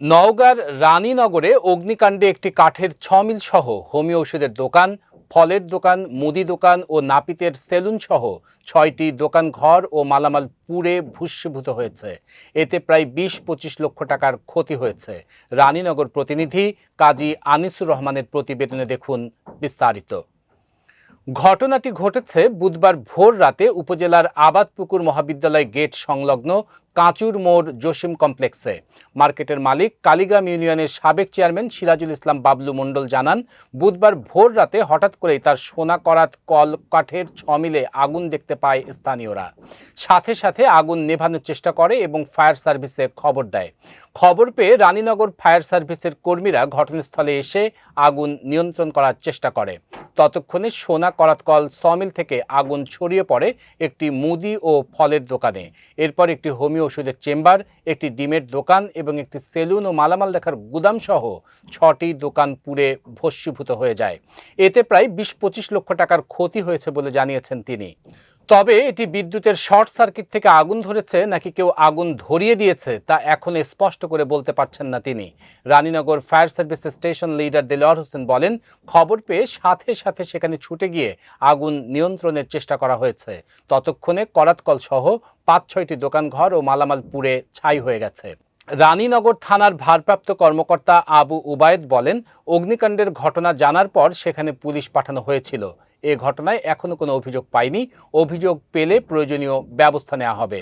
নওগাঁর রানীনগরে অগ্নিকাণ্ডে একটি কাঠের ৬ মিল সহ হোমিও ওষুধের দোকান, ফলের দোকান, মুদি দোকান ও নাপিতের সেলুন সহ ৬টি দোকান ঘর ও মালামাল পুড়ে ভস্মীভূত হয়েছে। এতে প্রায় ২০-২৫ লক্ষ টাকার ক্ষতি হয়েছে। রানীনগর প্রতিনিধি কাজী আনিসুর রহমানের প্রতিবেদনে দেখুন বিস্তারিত। ঘটনাটি ঘটেছে বুধবার ভোর রাতে উপজেলার আবাদপুকুর মহাবিদ্যালয় গেট সংলগ্ন কাঁচুর মোড় জসিম কমপ্লেক্সে। মার্কেটের মালিক কালীগ্রাম ইউনিয়নের সাবেক চেয়ারম্যান সিরাজুল ইসলাম বাবলু মণ্ডল জানান, বুধবার ভোর রাতে হঠাৎ করেই তার সোনা করাত কল কাঠের ৬ মিলে আগুন দেখতে পায় স্থানীয়রা। সাথে সাথে আগুন নেভানোর চেষ্টা করে এবং ফায়ার সার্ভিসে খবর দেয়। খবর পেয়ে রানীনগর ফায়ার সার্ভিসের কর্মীরা ঘটনাস্থলে এসে আগুন নিয়ন্ত্রণ করার চেষ্টা করে। ততক্ষণে সোনা করাত কল ৬ মিল থেকে আগুন ছড়িয়ে পড়ে একটি মুদি ও ফলের দোকানে। এরপর একটি হোমিও ওষুধের চেম্বার, একটি ডিমের দোকান এবং একটি সেলুন ও মালামাল রাখার গুদাম সহ ৬টি দোকান পুড়ে ভস্মীভূত হয়ে যায়। এতে প্রায় ২০-২৫ লক্ষ টাকার ক্ষতি হয়েছে বলে জানিয়েছেন তিনি। তবে এটি বিদ্যুতের শর্ট সার্কিট থেকে আগুন ধরেছে নাকি কেউ আগুন ধরিয়ে দিয়েছে তা এখন স্পষ্ট করে বলতে পারছেন না তিনি। রানীনগর ফায়ার সার্ভিসের স্টেশন লিডার দেলোয়ার হোসেন বলেন, খবর পেয়ে সাথে সাথে সেখানে ছুটে গিয়ে আগুন নিয়ন্ত্রণের চেষ্টা করা হয়েছে। ততক্ষণে করাতকল সহ ৫-৬টি দোকানঘর ও মালামাল পুড়ে ছাই হয়ে গেছে। রানীনগর থানার ভারপ্রাপ্ত কর্মকর্তা আবু উবায়েদ বলেন, অগ্নিকাণ্ডের ঘটনা জানার পর সেখানে পুলিশ পাঠানো হয়েছিল। এ ঘটনায় এখনো কোনো অভিযোগ পাইনি। অভিযোগ পেলে প্রয়োজনীয় ব্যবস্থা নেওয়া হবে।